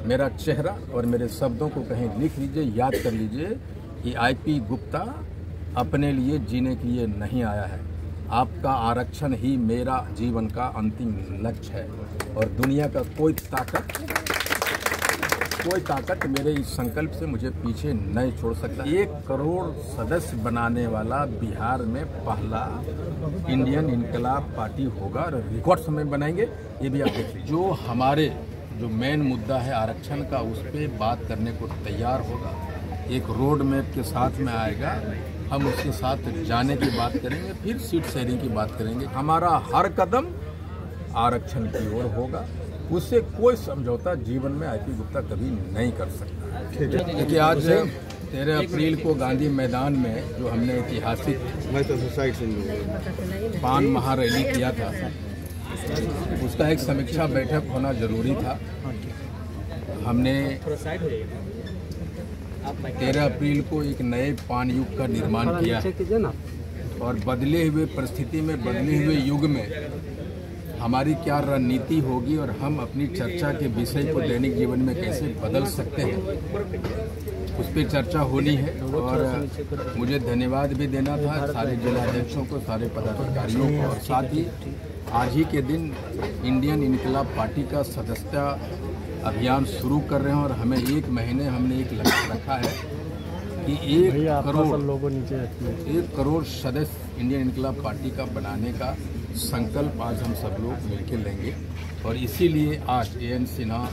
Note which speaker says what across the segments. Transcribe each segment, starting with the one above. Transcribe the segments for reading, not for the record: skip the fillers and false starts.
Speaker 1: मेरा चेहरा और मेरे शब्दों को कहीं लिख लीजिए, याद कर लीजिए कि आईपी गुप्ता अपने लिए जीने के लिए नहीं आया है। आपका आरक्षण ही मेरा जीवन का अंतिम लक्ष्य है और दुनिया का कोई ताकत मेरे इस संकल्प से मुझे पीछे नहीं छोड़ सकता। 1 करोड़ सदस्य बनाने वाला बिहार में पहला इंडियन इनकलाब पार्टी होगा और रिकॉर्ड समय बनाएंगे, ये भी आप देख लीजिए। जो मेन मुद्दा है आरक्षण का, उस पर बात करने को तैयार होगा, एक रोड मैप के साथ में आएगा, हम उसके साथ जाने की बात करेंगे, फिर सीट शेयरिंग की बात करेंगे। हमारा हर कदम आरक्षण की ओर होगा, उससे कोई समझौता जीवन में आईपी गुप्ता कभी नहीं कर सकता। क्योंकि आज 13 अप्रैल को गांधी मैदान में जो हमने ऐतिहासिक पान महारैली किया था, उसका एक समीक्षा बैठक होना जरूरी था। हमने 13 अप्रैल को एक नए पान युग का निर्माण किया और बदले हुए परिस्थिति में, बदले हुए युग में हमारी क्या रणनीति होगी और हम अपनी चर्चा के विषय को दैनिक जीवन में कैसे बदल सकते हैं, उस पर चर्चा होनी है। और मुझे धन्यवाद भी देना था सारे जिलाध्यक्षों को, सारे पदाधिकारियों को, और साथ ही आज ही के दिन इंडियन इनकलाब पार्टी का सदस्यता अभियान शुरू कर रहे हैं और हमें 1 महीने हमने एक लक्ष्य रखा है कि 1 करोड़ सदस्य इंडियन इनकलाब पार्टी का बनाने का संकल्प आज हम सब लोग मिलकर लेंगे। और इसीलिए आज A.N. Sinha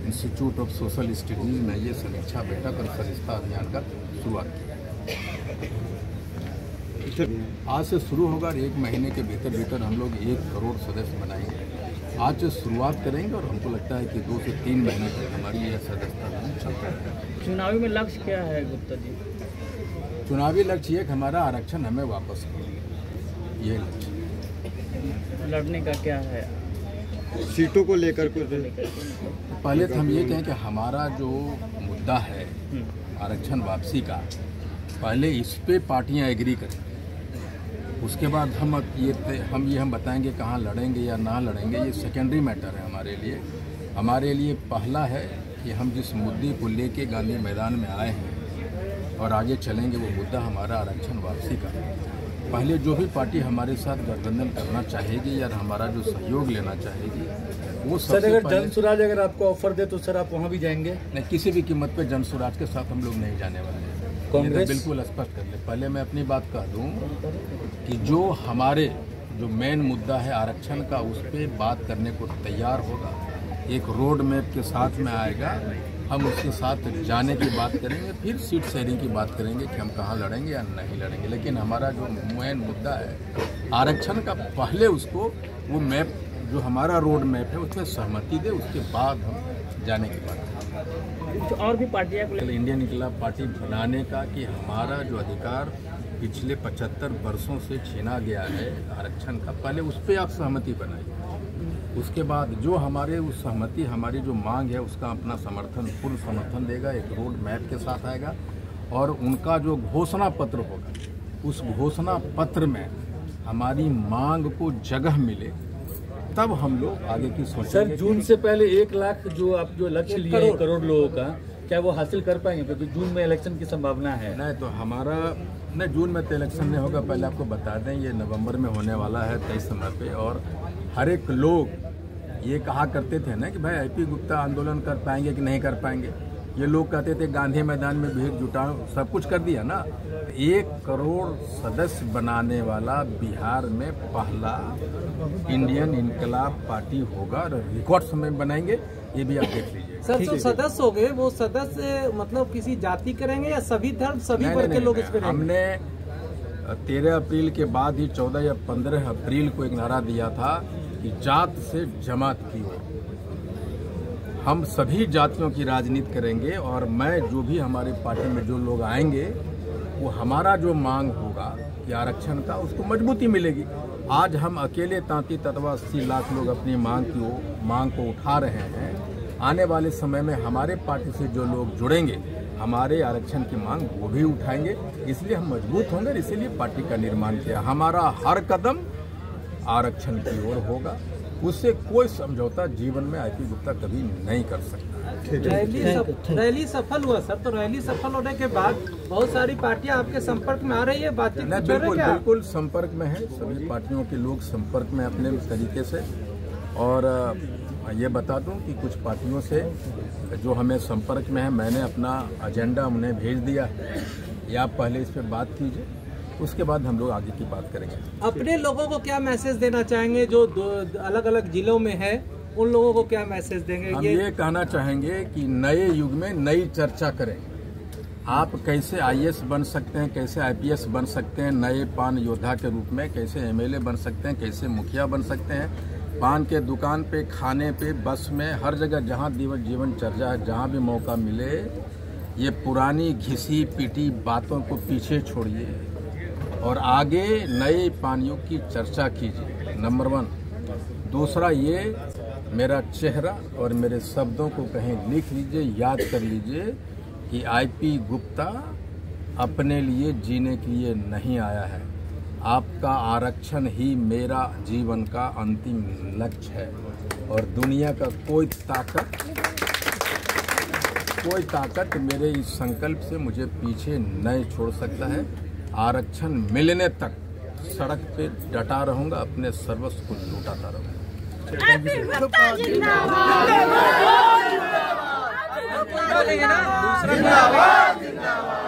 Speaker 1: institute of social studies में ये समीक्षा बैठक और सदस्यता अभियान का शुरुआत किया। आज से शुरू होगा और 1 महीने के भीतर हम लोग 1 करोड़ सदस्य बनाएंगे। आज से शुरुआत करेंगे और हमको लगता है कि 2 से 3 महीने तक हमारी यह सदस्यता अभियान चलता है।
Speaker 2: चुनावी में लक्ष्य क्या है गुप्ता जी?
Speaker 1: चुनावी लक्ष्य ये कि हमारा आरक्षण हमें वापस करें, ये लक्ष्य।
Speaker 2: लड़ने का क्या है?
Speaker 3: सीटों को लेकर
Speaker 1: पहले तो हम ये कहें कि हमारा जो मुद्दा है आरक्षण वापसी का, पहले इस पे पार्टियां एग्री करें, उसके बाद हम बताएंगे कहाँ लड़ेंगे या ना लड़ेंगे, ये सेकेंडरी मैटर है हमारे लिए। हमारे लिए पहला है कि हम जिस मुद्दे को लेके गांधी मैदान में आए हैं और आगे चलेंगे, वो मुद्दा हमारा आरक्षण वापसी का है। पहले जो भी पार्टी हमारे साथ गठबंधन करना चाहेगी या हमारा जो सहयोग लेना चाहेगी, वो
Speaker 4: सर अगर जनसुराज अगर आपको ऑफर दे तो सर आप वहाँ भी जाएंगे?
Speaker 1: नहीं, किसी भी कीमत पे जनसुराज के साथ हम लोग नहीं जाने वाले हैं।
Speaker 4: कांग्रेस
Speaker 1: बिल्कुल स्पष्ट कर ले। पहले मैं अपनी बात कह दूं कि जो मेन मुद्दा है आरक्षण का, उस पर बात करने को तैयार होगा, एक रोड मैप के साथ में आएगा, हम उसके साथ जाने की बात करेंगे, फिर सीट शेयरिंग की बात करेंगे कि हम कहाँ लड़ेंगे या नहीं लड़ेंगे। लेकिन हमारा जो मेन मुद्दा है आरक्षण का, पहले उसको वो मैप जो हमारा रोड मैप है उसमें सहमति दे, उसके बाद हम जाने की बात करेंगे।
Speaker 2: और भी पार्टियां को
Speaker 1: इंडियन इनकलाब पार्टी बनाने का कि हमारा जो अधिकार पिछले 75 वर्षों से छीना गया है आरक्षण का, पहले उस पर आप सहमति बनाइए, उसके बाद जो हमारे उस सहमति हमारी जो मांग है उसका अपना समर्थन, पूर्ण समर्थन देगा, एक रोड मैप के साथ आएगा और उनका जो घोषणा पत्र होगा, उस घोषणा पत्र में हमारी मांग को जगह मिले, तब हम लोग आगे की सोचेंगे।
Speaker 4: सर जून से पहले 1 लाख जो आप जो लक्ष्य लिए 1 करोड़ लोगों का, क्या वो हासिल कर पाएंगे? क्योंकि जून में इलेक्शन की संभावना है।
Speaker 1: नहीं तो हमारा नहीं, जून में तो इलेक्शन नहीं होगा, पहले आपको बता दें ये नवंबर में होने वाला है 23 समय पे। और हर एक लोग ये कहा करते थे ना कि भाई आईपी गुप्ता आंदोलन कर पाएंगे कि नहीं कर पाएंगे। ये लोग कहते थे गांधी मैदान में भीड़ जुटाओ, सब कुछ कर दिया ना। 1 करोड़ सदस्य बनाने वाला बिहार में पहला इंडियन इनकलाब पार्टी होगा और रिकॉर्ड समय बनाएंगे, ये भी आप देख लीजिए।
Speaker 5: सर जो सदस्य हो गए वो सदस्य मतलब किसी जाति करेंगे या सभी धर्म सभी वर्ग के लोग इस पर?
Speaker 1: हमने 13 अप्रैल के बाद ही 14 या 15 अप्रैल को एक नारा दिया था कि जात से जमात की ओर हम सभी जातियों की राजनीति करेंगे और मैं जो भी हमारी पार्टी में जो लोग आएंगे वो हमारा जो मांग होगा कि आरक्षण का, उसको मजबूती मिलेगी। आज हम अकेले 33-80 लाख लोग अपनी मांग को उठा रहे हैं। आने वाले समय में हमारे पार्टी से जो लोग जुड़ेंगे हमारे आरक्षण की मांग वो भी उठाएंगे, इसलिए हम मजबूत होंगे, इसीलिए पार्टी का निर्माण किया। हमारा हर कदम आरक्षण की ओर होगा उससे कोई समझौता जीवन में आईपी गुप्ता कभी नहीं कर सकता।
Speaker 5: रैली सफल हुआ सर, तो रैली सफल होने के बाद बहुत सारी पार्टियां आपके संपर्क में आ रही है, बातचीत
Speaker 1: नहीं, बिल्कुल संपर्क में है, सभी पार्टियों के लोग संपर्क में अपने तरीके से। और ये बता दूं कि कुछ पार्टियों से जो हमें संपर्क में है, मैंने अपना एजेंडा उन्हें भेज दिया है, या आप पहले इस पर बात कीजिए, उसके बाद हम लोग आगे की बात करेंगे।
Speaker 5: अपने लोगों को क्या मैसेज देना चाहेंगे जो अलग अलग जिलों में है, उन लोगों को क्या मैसेज देंगे?
Speaker 1: हम ये कहना चाहेंगे कि नए युग में नई चर्चा करें। आप कैसे आईएएस बन सकते हैं, कैसे आईपीएस बन सकते हैं, नए पान योद्धा के रूप में कैसे एमएलए बन सकते हैं, कैसे मुखिया बन सकते हैं, पान के दुकान पे, खाने पे, बस में, हर जगह जहाँ जीवन चर्चा है, जहाँ भी मौका मिले, ये पुरानी घिसी पिटी बातों को पीछे छोड़िए और आगे नए पान युग की चर्चा कीजिए, नंबर 1। दूसरा, ये मेरा चेहरा और मेरे शब्दों को कहीं लिख लीजिए, याद कर लीजिए कि आईपी गुप्ता अपने लिए जीने के लिए नहीं आया है। आपका आरक्षण ही मेरा जीवन का अंतिम लक्ष्य है और दुनिया का कोई ताकत मेरे इस संकल्प से मुझे पीछे नहीं छोड़ सकता है। आरक्षण मिलने तक सड़क पे डटा रहूंगा, अपने सर्वस्व को लूटाता रहूंगा।
Speaker 5: दूसरा